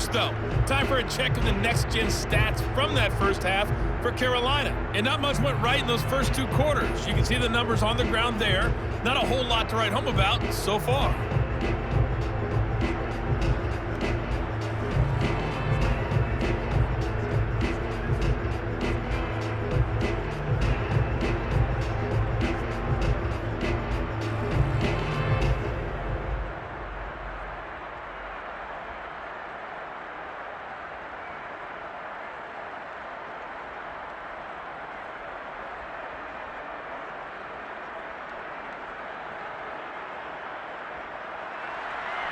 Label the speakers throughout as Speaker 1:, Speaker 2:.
Speaker 1: first, though. Time for a check of the next-gen stats from that first half for Carolina. And not much went right in those first two quarters. You can see the numbers on the ground there. Not a whole lot to write home about so far.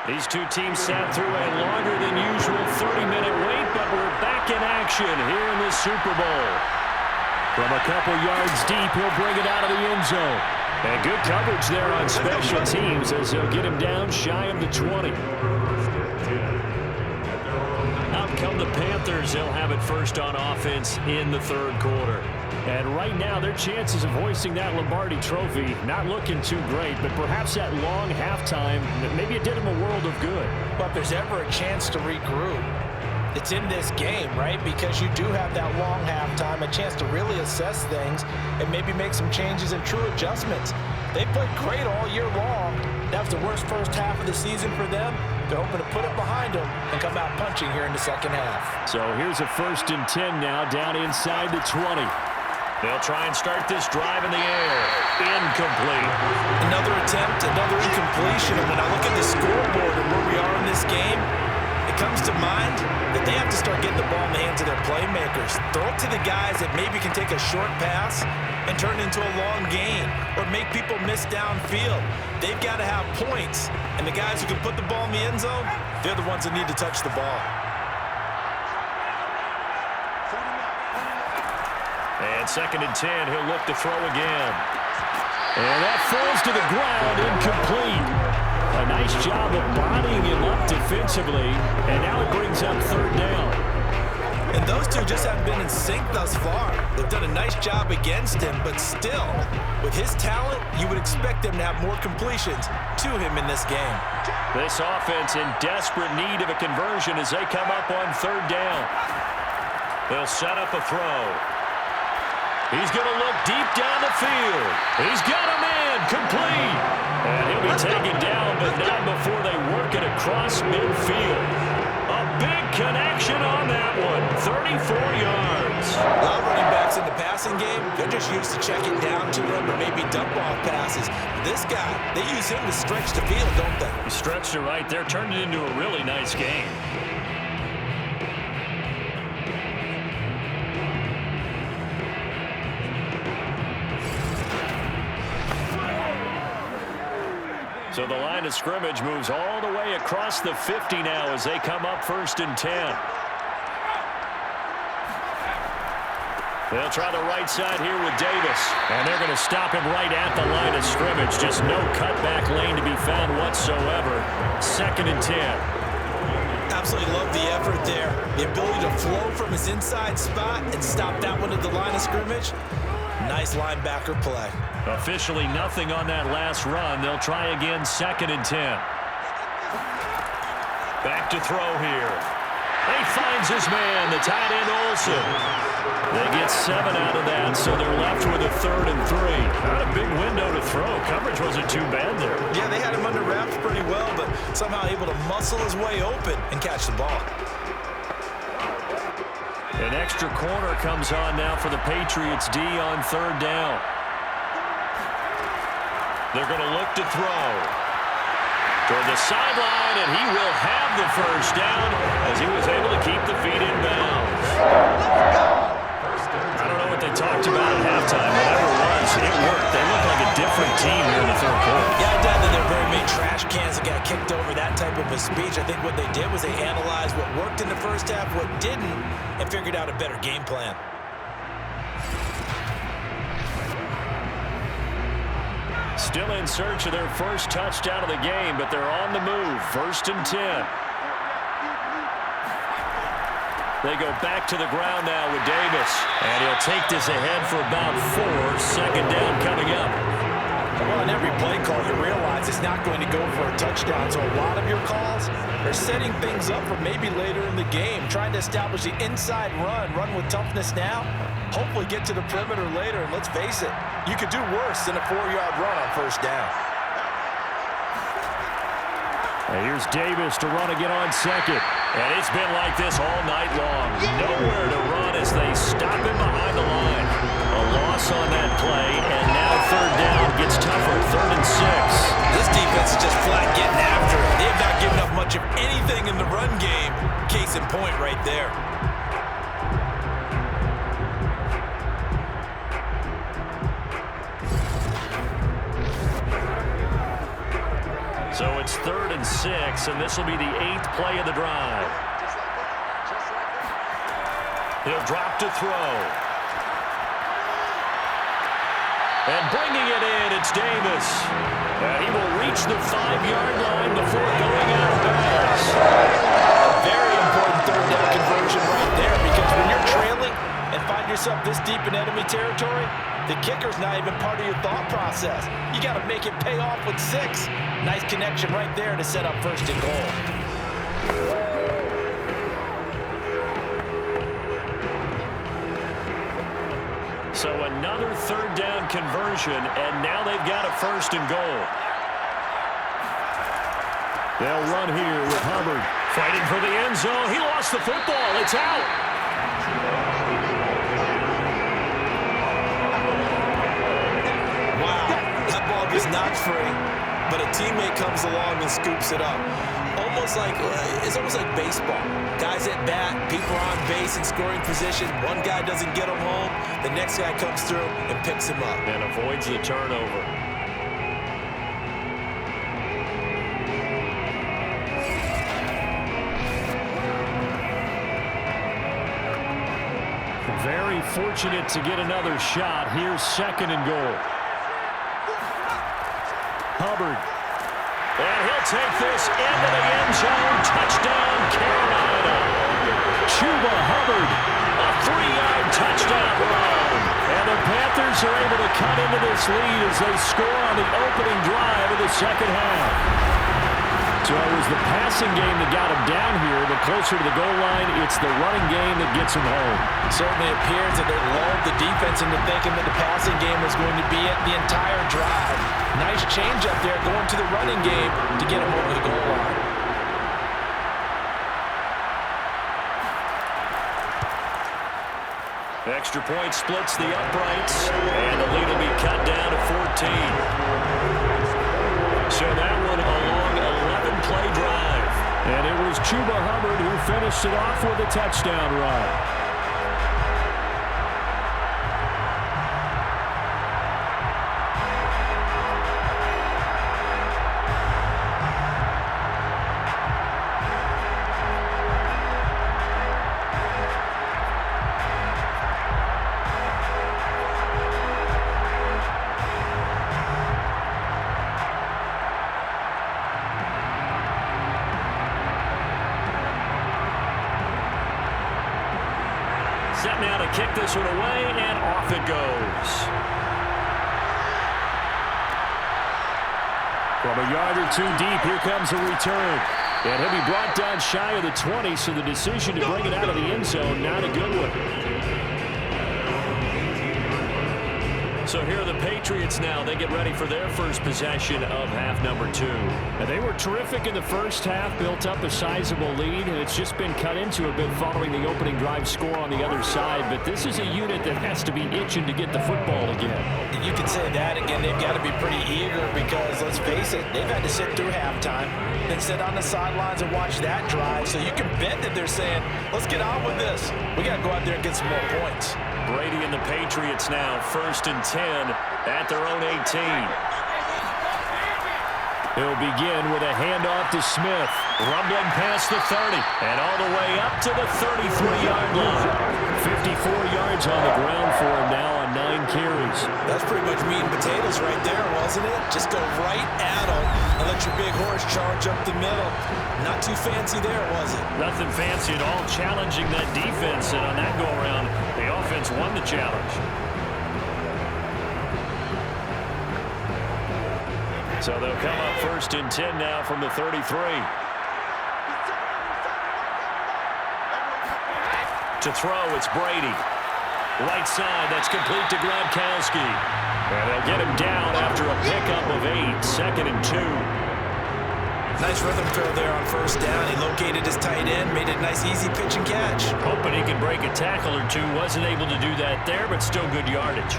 Speaker 2: These two teams sat through a longer than usual 30-minute wait, but we're back in action here in the Super Bowl. From a couple yards deep, he'll bring it out of the end zone. And good coverage there on special teams as they'll get him down shy of the 20. Out come the Panthers. They'll have it first on offense in the third quarter. And right now, their chances of hoisting that Lombardi trophy not looking too great, but perhaps that long halftime, maybe it did them a world of good.
Speaker 3: But if there's ever a chance to regroup, it's in this game, right? Because you do have that long halftime, a chance to really assess things and maybe make some changes and true adjustments. They played great all year long. That was the worst first half of the season for them. They're hoping to put it behind them and come out punching here in the second half.
Speaker 2: So here's a 1st and 10 now, down inside the 20. They'll try and start this drive in the air. Incomplete.
Speaker 3: Another attempt, another incompletion. And when I look at the scoreboard and where we are in this game, it comes to mind that they have to start getting the ball in the hands of their playmakers. Throw it to the guys that maybe can take a short pass and turn it into a long gain or make people miss downfield. They've got to have points. And the guys who can put the ball in the end zone, they're the ones that need to touch the ball.
Speaker 2: And 2nd and 10, he'll look to throw again. And that falls to the ground, incomplete. A nice job of bodying him up defensively, and now it brings up 3rd down.
Speaker 3: And those two just haven't been in sync thus far. They've done a nice job against him, but still, with his talent, you would expect them to have more completions to him in this game.
Speaker 2: This offense in desperate need of a conversion as they come up on 3rd down. They'll set up a throw. He's going to look deep down the field. He's got a man, complete. And he'll be taken down, but not before they work it across midfield. A big connection on that one, 34 yards.
Speaker 3: A lot of running backs in the passing game, they're just used to checking down to him or maybe dump off passes. But this guy, they use him to stretch the field, don't they?
Speaker 2: He stretched it right there, turned it into a really nice game. So the line of scrimmage moves all the way across the 50 now as they come up 1st and 10. They'll try the right side here with Davis. And they're going to stop him right at the line of scrimmage. Just no cutback lane to be found whatsoever. 2nd and 10.
Speaker 3: Absolutely love the effort there. The ability to flow from his inside spot and stop that one at the line of scrimmage. Nice linebacker play.
Speaker 2: Officially nothing on that last run. They'll try again 2nd and 10. Back to throw here. He finds his man, the tight end Olsen. They get 7 out of that, so they're left with a 3rd and 3. Not a big window to throw. Coverage wasn't too bad there.
Speaker 3: Yeah, they had him under wraps pretty well, but somehow able to muscle his way open and catch the ball.
Speaker 2: An extra corner comes on now for the Patriots D on 3rd down. They're going to look to throw. Toward the sideline, and he will have the 1st down as he was able to keep the feet in bounds. I don't know what they talked about at halftime. Whatever it was, it worked. They look like a different team here in the 3rd quarter.
Speaker 3: Yeah, I doubt that there are very many trash cans that got kicked over that type of a speech. I think what they did was they analyzed what worked in the first half, what didn't, and figured out a better game plan.
Speaker 2: Still in search of their first touchdown of the game, but they're on the move. 1st and 10. They go back to the ground now with Davis. And he'll take this ahead for about 4. 2nd down coming up.
Speaker 3: Well, in every play call, you realize it's not going to go for a touchdown. So a lot of your calls They're setting things up for maybe later in the game, trying to establish the inside run with toughness now, hopefully get to the perimeter later, and let's face it, you could do worse than a 4-yard run on first down.
Speaker 2: And here's Davis to run again on second. And it's been like this all night long. Nowhere to run as they stop him behind the line. A loss on that play, and now third down gets tougher. 3rd and 6.
Speaker 3: This defense is just flat getting after it. They have not given up much of anything in the run game. Case in point right there.
Speaker 2: So it's 3rd and 6, and this will be the 8th play of the drive. He'll drop to throw. And bringing it in, it's Davis. And he will reach the 5-yard line before going out of bounds.
Speaker 3: A very important third down conversion right there, because when you're trailing and find yourself this deep in enemy territory, the kicker's not even part of your thought process. You got to make it pay off with 6. Nice connection right there to set up 1st and goal.
Speaker 2: So another third down conversion, and now they've got a 1st and goal. They'll run here with Hubbard. Fighting for the end zone. He lost the football. It's out.
Speaker 3: Wow, that ball gets knocked free, but a teammate comes along and scoops it up. It's almost like baseball. Guys at bat, people are on base in scoring position. One guy doesn't get him home. The next guy comes through and picks him up.
Speaker 2: And avoids the turnover. Very fortunate to get another shot. Here's 2nd and goal. Hubbard. And he'll take this into the end zone. Touchdown, Carolina. Chuba Hubbard. A 3-yard touchdown run. And the Panthers are able to cut into this lead as they score on the opening drive of the second half. So it was the passing game that got him down here, but closer to the goal line, it's the running game that gets him home.
Speaker 3: It certainly appears that they lulled the defense into thinking that the passing game was going to be it the entire drive. Nice change up there going to the running game to get him over the goal line.
Speaker 2: Extra point splits the uprights, and the lead will be cut down to 14. So that one a long 11-play drive. And it was Chuba Hubbard who finished it off with a touchdown run. Set now to kick this one away, and off it goes. From a yard or 2 deep, here comes a return. And he'll be brought down shy of the 20, so the decision to bring it out of the end zone, not a good one. So here are the Patriots now. They get ready for their first possession of half number 2. And they were terrific in the first half, built up a sizable lead, and it's just been cut into a bit following the opening drive score on the other side. But this is a unit that has to be itching to get the football again.
Speaker 3: You can say that again. They've got to be pretty eager because, let's face it, they've had to sit through halftime, then sit on the sidelines and watch that drive. So you can bet that they're saying, let's get on with this. We got to go out there and get some more points.
Speaker 2: Brady and the Patriots now 1st and 10 at their own 18. He'll begin with a handoff to Smith. Rumbling past the 30 and all the way up to the 33-yard line. 54 yards on the ground for him now on 9 carries.
Speaker 3: That's pretty much meat and potatoes right there, wasn't it? Just go right at him and let your big horse charge up the middle. Not too fancy there, was it?
Speaker 2: Nothing fancy at all, challenging that defense, and on that go-around, the offense won the challenge. So they'll come up 1st and 10 now from the 33. To throw, it's Brady. Right side, that's complete to Gronkowski. And they'll get him down after a pickup of 8, 2nd and 2.
Speaker 3: Nice rhythm throw there on first down. He located his tight end, made it a nice easy pitch and catch.
Speaker 2: Hoping he could break a tackle or two. Wasn't able to do that there, but still good yardage.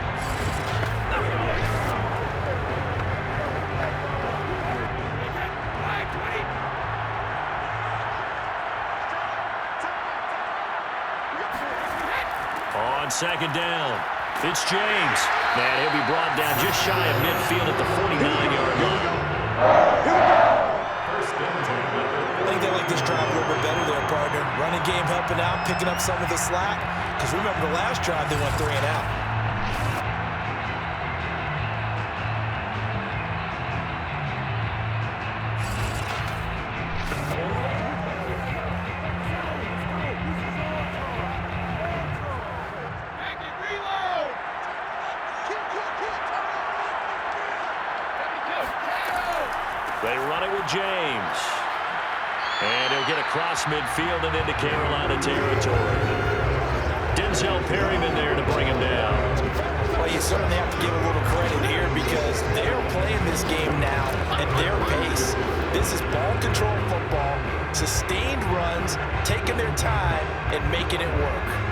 Speaker 2: On second down, it's James. Man, he'll be brought down just shy of midfield at the 49-yard line.
Speaker 3: I think they like this drive a little bit better there, partner. Running game helping out, picking up some of the slack. Because remember the last drive, they went 3 and out.
Speaker 2: They run it with James. And he'll get across midfield and into Carolina territory. Denzel Perryman there to bring him down.
Speaker 3: Well, you certainly have to give a little credit here because they're playing this game now at their pace. This is ball control football, sustained runs, taking their time and making it work.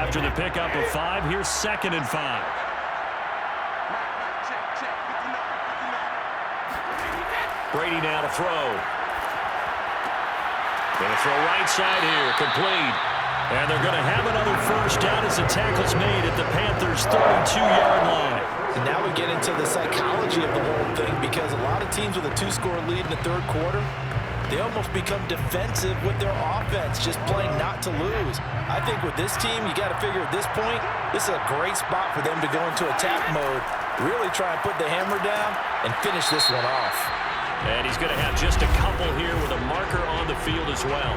Speaker 2: After the pickup of 5, here's 2nd and 5. Brady now to throw. Going to throw right side here, complete. And they're going to have another first down as the tackle's made at the Panthers' 32-yard line.
Speaker 3: And now we get into the psychology of the whole thing because a lot of teams with a 2-score lead in the third quarter, they almost become defensive with their offense, just playing not to lose. I think with this team, you got to figure at this point, this is a great spot for them to go into attack mode, really try and put the hammer down and finish this one off.
Speaker 2: And he's going to have just a couple here with a marker on the field as well.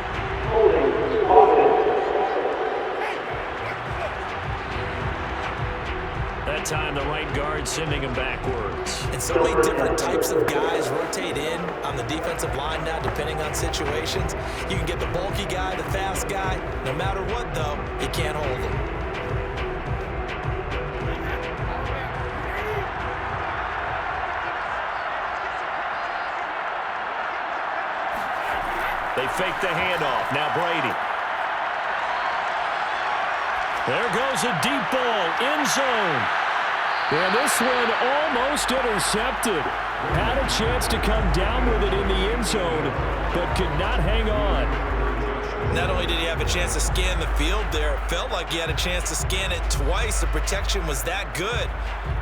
Speaker 2: That time, the right guard sending him backwards.
Speaker 3: And so many different types of guys rotate in on the defensive line now, depending on situations. You can get the bulky guy, the fast guy. No matter what, though, you can't hold him.
Speaker 2: They fake the handoff. Now Brady. There goes a deep ball, end zone. And this one almost intercepted. Had a chance to come down with it in the end zone, but could not hang on.
Speaker 3: Not only did he have a chance to scan the field there, it felt like he had a chance to scan it twice. The protection was that good.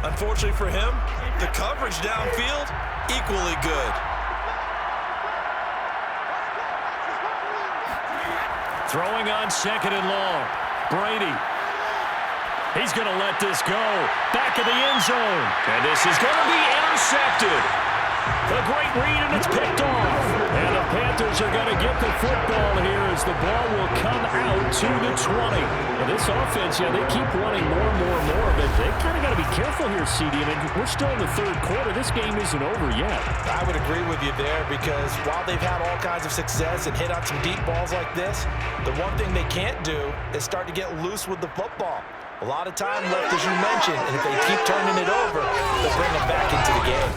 Speaker 3: Unfortunately for him, the coverage downfield, equally good.
Speaker 2: Throwing on 2nd and long. Brady. He's going to let this go. Back of the end zone. And this is going to be intercepted. A great read, and it's picked off. And the Panthers are going to get the football here as the ball will come out to the 20. And this offense, yeah, they keep running more and more and more, but they kind of got to be careful here, CD. I mean, we're still in the third quarter. This game isn't over yet.
Speaker 3: I would agree with you there because while they've had all kinds of success and hit on some deep balls like this, the one thing they can't do is start to get loose with the football. A lot of time left, as you mentioned, and if they keep turning it over, they'll bring them back into the game.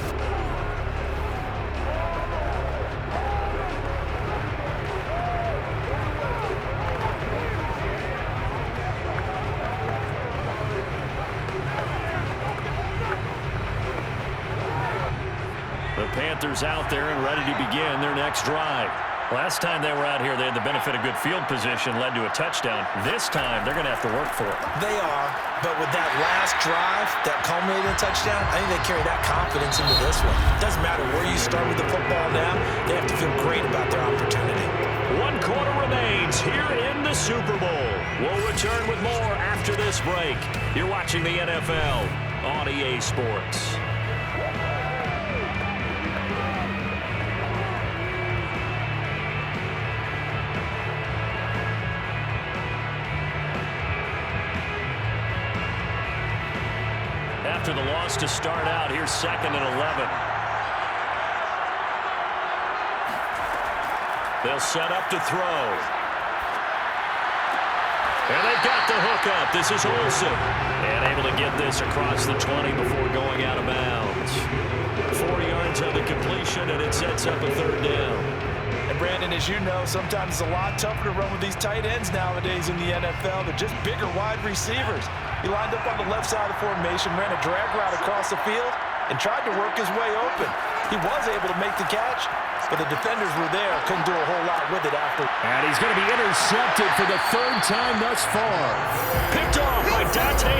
Speaker 2: The Panthers out there and ready to begin their next drive. Last time they were out here, they had the benefit of good field position, led to a touchdown. This time, they're going to have to work for it.
Speaker 3: They are, but with that last drive, that culminating touchdown, I think they carry that confidence into this one. Doesn't matter where you start with the football now, they have to feel great about their opportunity.
Speaker 2: 1 quarter remains here in the Super Bowl. We'll return with more after this break. You're watching the NFL on EA Sports. after the loss to start out. Here's 2nd and 11. They'll set up to throw. And they've got the hook up. This is Olsen. And able to get this across the 20 before going out of bounds. 4 yards on the completion, and it sets up a 3rd down.
Speaker 3: And Brandon, as you know, sometimes it's a lot tougher to run with these tight ends nowadays in the NFL. They're just bigger wide receivers. He lined up on the left side of the formation, ran a drag route across the field, and tried to work his way open. He was able to make the catch, but the defenders were there. Couldn't do a whole lot with it after.
Speaker 2: And he's going to be intercepted for the 3rd time thus far. Picked off by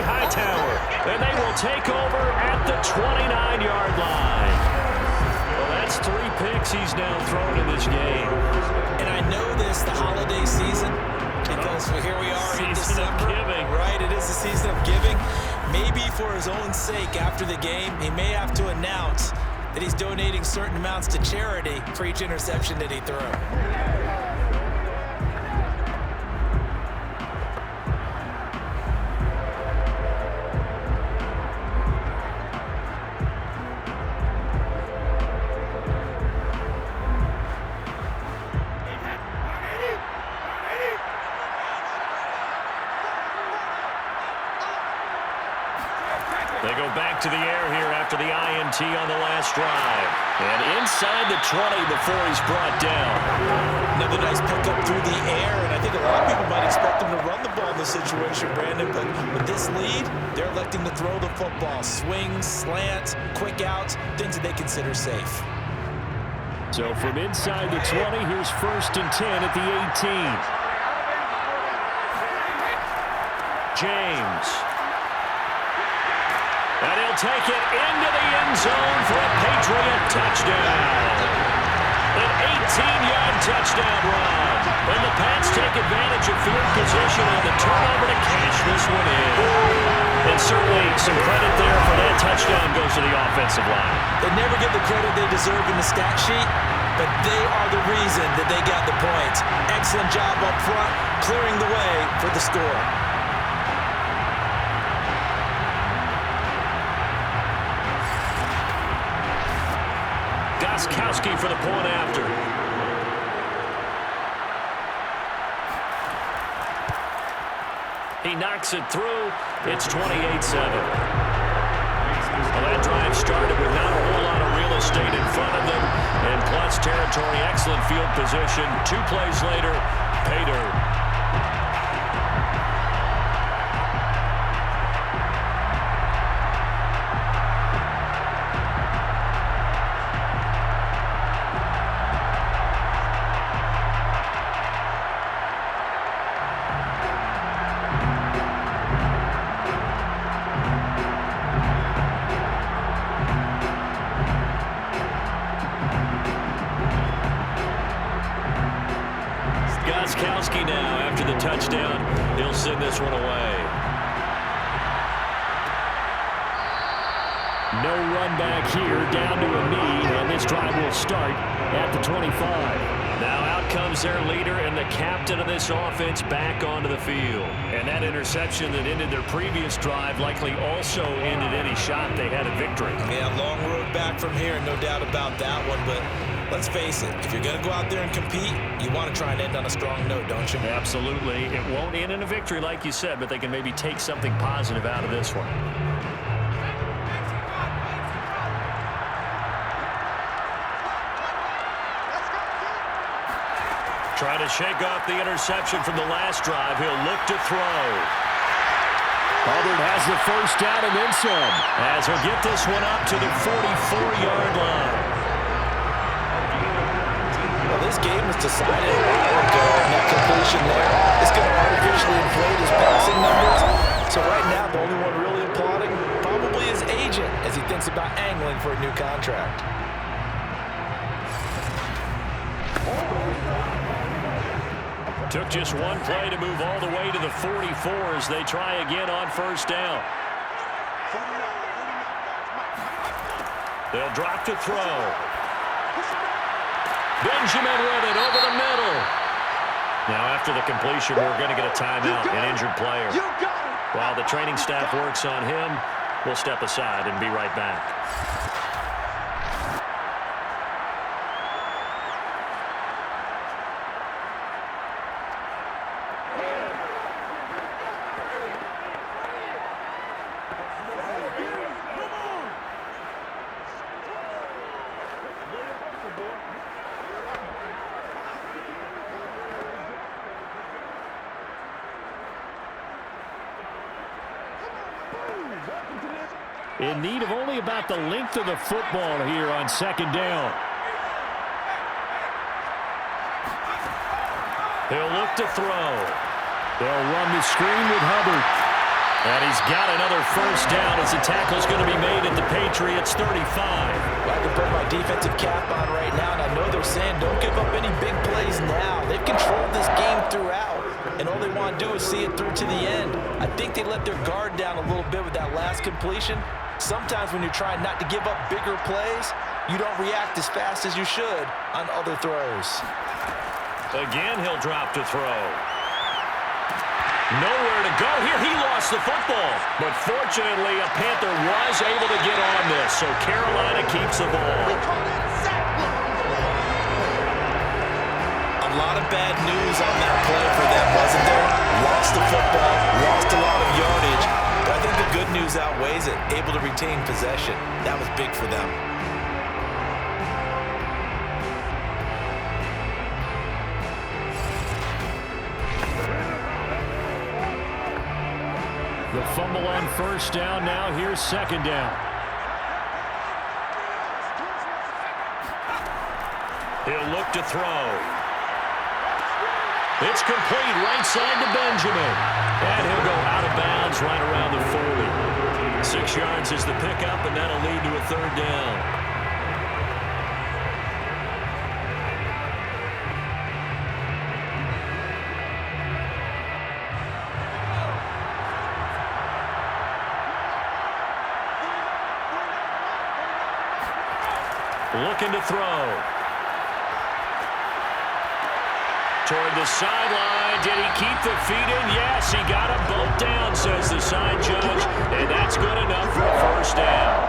Speaker 2: Hightower. And they will take over at the 29-yard line. Well, that's 3 picks he's now thrown in this game.
Speaker 3: And I know this, the holiday season, because here we are in December.
Speaker 2: Giving.
Speaker 3: Right, it is the season of giving. Maybe for his own sake after the game, he may have to announce that he's donating certain amounts to charity for each interception that he threw.
Speaker 2: They go back to the air here after the INT on the last drive. And inside the 20 before he's brought down.
Speaker 3: Another nice pickup through the air, and I think a lot of people might expect him to run the ball in this situation, Brandon, but with this lead, they're electing to throw the football. Swings, slants, quick outs, things that they consider safe.
Speaker 2: So from inside the 20, here's 1st and 10 at the 18. James. And he'll take it into the end zone for a Patriot touchdown. An 18-yard touchdown run. And the Pats take advantage of field position on the turnover to cash this one in. And certainly some credit there for that touchdown goes to the offensive line.
Speaker 3: They never get the credit they deserve in the stat sheet, but they are the reason that they got the points. Excellent job up front, clearing the way for the score.
Speaker 2: Goskowski for the point after. He knocks it through. It's 28-7. Well, that drive started with not a whole lot of real estate in front of them. And plus territory, excellent field position. 2 plays later, pay dirt. Goskowski now, after the touchdown, he'll send this one away. No run back here, down to a knee, and this drive will start at the 25. Now out comes their leader and the captain of this offense back onto the field. And that interception that ended their previous drive likely also ended any shot they had at victory.
Speaker 3: Yeah, long road back from here, no doubt about that one, but let's face it, if you're going to go out there and compete, you want to try and end on a strong note, don't you?
Speaker 2: Absolutely. It won't end in a victory like you said, but they can maybe take something positive out of this one. Trying to shake off the interception from the last drive. He'll look to throw. Hubbard has the first down and then some, as he'll get this one up to the 44-yard line.
Speaker 3: Well, this game was decided a while ago, and that completion there is going to artificially inflate his passing numbers. So right now, the only one really applauding probably his agent as he thinks about angling for a new contract.
Speaker 2: Took just one play to move all the way to the 44 as they try again on first down. They'll drop to throw. Benjamin with it over the middle. Now after the completion, we're going to get a timeout, an injured player. While the training staff works on him, We'll step aside and be right back. In need of only about the length of the football here on second down. He'll look to throw. They'll run the screen with Hubbard. And he's got another first down as the tackle's going to be made at the Patriots 35.
Speaker 3: Well, I can put my defensive cap on right now, and I know they're saying don't give up any big plays now. They've controlled this game throughout, and all they want to do is see it through to the end. I think they let their guard down a little bit with that last completion. Sometimes when you're trying not to give up bigger plays, you don't react as fast as you should on other throws.
Speaker 2: Again, he'll drop to throw. Nowhere to go here. He lost the football. But fortunately, a Panther was able to get on this, so Carolina keeps the ball.
Speaker 3: A lot of bad news on that play for them, wasn't there? Lost the football, lost a lot of yardage. But I think the good news outweighs it. Able to retain possession. That was big for them.
Speaker 2: The fumble on first down. Now here's second down. He'll look to throw. It's complete right side to Benjamin. And he'll go out of bounds right around the 40. 6 yards is the pickup, and that'll lead to a third down. Looking to throw. Toward the sideline. Did he keep the feet in? Yes, he got them both down, says the side judge. And that's good enough for a first down.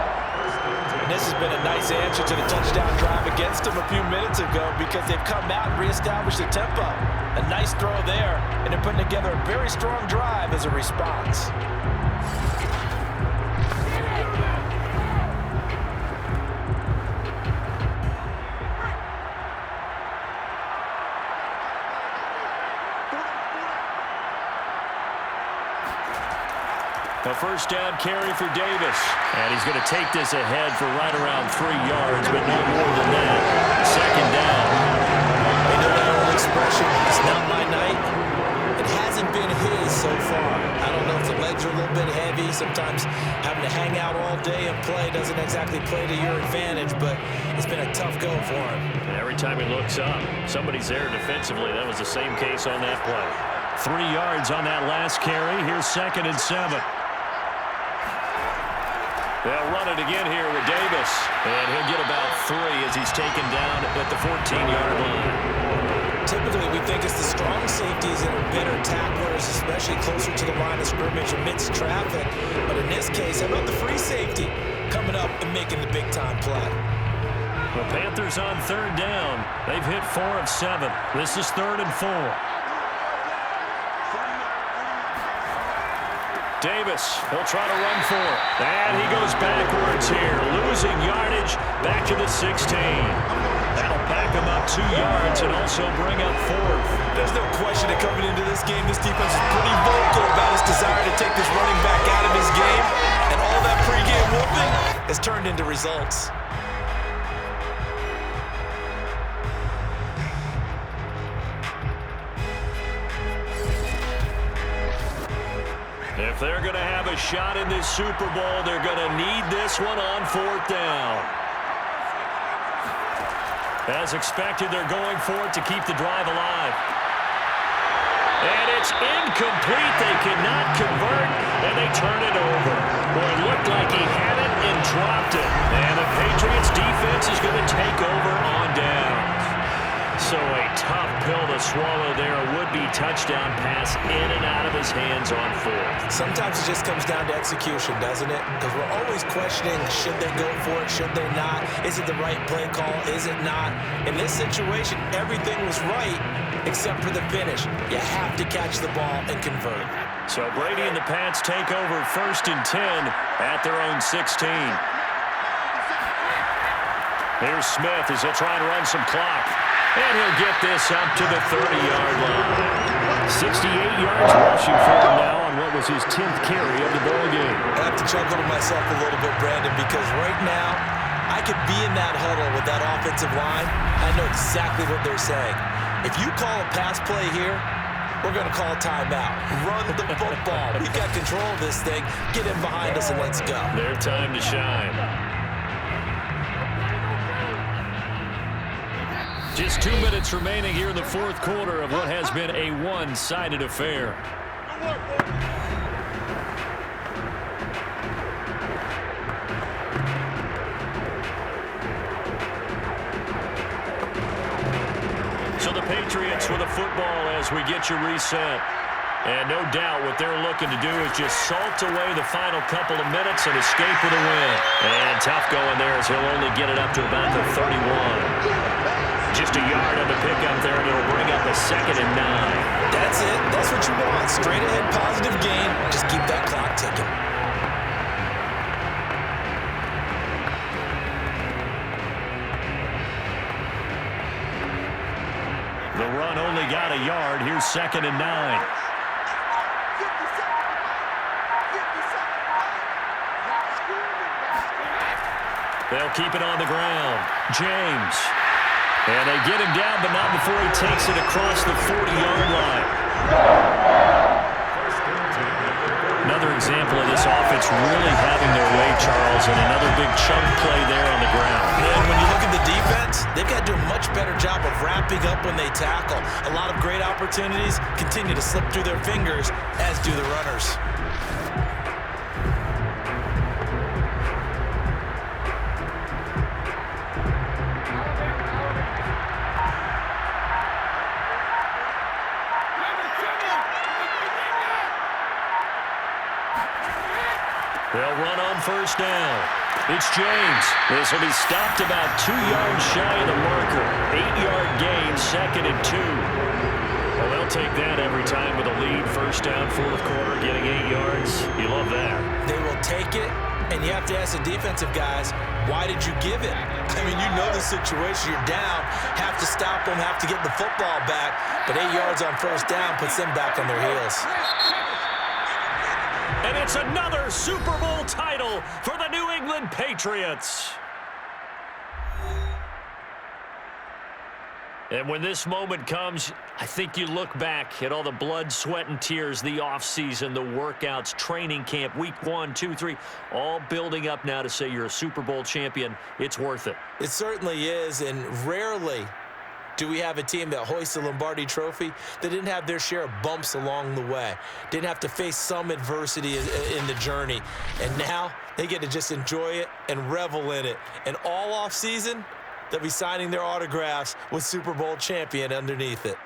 Speaker 3: And this has been a nice answer to the touchdown drive against them a few minutes ago because they've come out and reestablished the tempo. A nice throw there, and they're putting together a very strong drive as a response.
Speaker 2: A first down carry for Davis. And he's going to take this ahead for right around 3 yards, but no more than that. Second down.
Speaker 3: You know that old expression, it's not my night. It hasn't been his so far. I don't know if the legs are a little bit heavy. Sometimes having to hang out all day and play doesn't exactly play to your advantage, but it's been a tough go for him.
Speaker 2: And every time he looks up, somebody's there defensively. That was the same case on that play. 3 yards on that last carry. Here's 2nd and 7. They'll run it again here with Davis. And he'll get about 3 as he's taken down at the 14-yard line.
Speaker 3: Typically, we think it's the strong safeties that are better tacklers, especially closer to the line of scrimmage amidst traffic. But in this case, how about the free safety coming up and making the big-time play?
Speaker 2: The Panthers on third down. They've hit 4 of 7. This is 3rd and 4. Davis, he'll try to run for it. And he goes backwards here, losing yardage back to the 16. That'll back him up 2 yards and also bring up 4th.
Speaker 3: There's no question that coming into this game, this defense is pretty vocal about its desire to take this running back out of his game. And all that pregame whooping has turned into results.
Speaker 2: If they're going to have a shot in this Super Bowl, they're going to need this one on 4th down. As expected, they're going for it to keep the drive alive. And it's incomplete. They cannot convert, and they turn it over. Boy, it looked like he had it and dropped it. And the Patriots defense is going to take over on downs. So a tough pill to swallow there. A would-be touchdown pass in and out of his hands on fourth.
Speaker 3: Sometimes it just comes down to execution, doesn't it? Because we're always questioning, should they go for it, should they not? Is it the right play call, is it not? In this situation, everything was right except for the finish. You have to catch the ball and convert.
Speaker 2: So Brady and the Pats take over 1st and 10 at their own 16. Here's Smith as he'll try to run some clock. And he'll get this up to the 30-yard line. 68 yards rushing for him now on what was his 10th carry of the ball game.
Speaker 3: I have to chuckle to myself a little bit, Brandon, because right now I could be in that huddle with that offensive line. I know exactly what they're saying. If you call a pass play here, we're going to call a timeout. Run the football. We've got control of this thing. Get in behind us and let's go.
Speaker 2: Their time to shine. Just 2 minutes remaining here in the fourth quarter of what has been a one-sided affair. So the Patriots with a football as we get you reset. And no doubt what they're looking to do is just salt away the final couple of minutes and escape with a win. And tough going there as he'll only get it up to about the 31. Just a yard on the pickup there, and it'll bring up a 2nd and 9.
Speaker 3: That's it. That's what you want. Straight ahead, positive gain. Just keep that clock ticking.
Speaker 2: The run only got a yard. Here's 2nd and 9. They'll keep it on the ground. James. And they get him down, but not before he takes it across the 40-yard line. Another example of this offense really having their way, Charles, and another big chunk play there on the ground.
Speaker 3: And when you look at the defense, they've got to do a much better job of wrapping up when they tackle. A lot of great opportunities continue to slip through their fingers, as do the runners.
Speaker 2: They'll run on 1st down. It's James. This will be stopped about 2 yards shy of the marker. 8-yard gain, 2nd and 2. Well, they'll take that every time with a lead. 1st down, 4th quarter, getting 8 yards. You love that.
Speaker 3: They will take it, and you have to ask the defensive guys, why did you give it? I mean, you know the situation. You're down, have to stop them, have to get the football back. But 8 yards on 1st down puts them back on their heels.
Speaker 2: And it's another Super Bowl title for the New England Patriots. And when this moment comes, I think you look back at all the blood, sweat, and tears, the offseason, the workouts, training camp, week 1, 2, 3, all building up now to say you're a Super Bowl champion. It's worth it.
Speaker 3: It certainly is, and rarely do we have a team that hoists the Lombardi Trophy that didn't have their share of bumps along the way, didn't have to face some adversity in the journey, and now they get to just enjoy it and revel in it. And all offseason, they'll be signing their autographs with Super Bowl champion underneath it.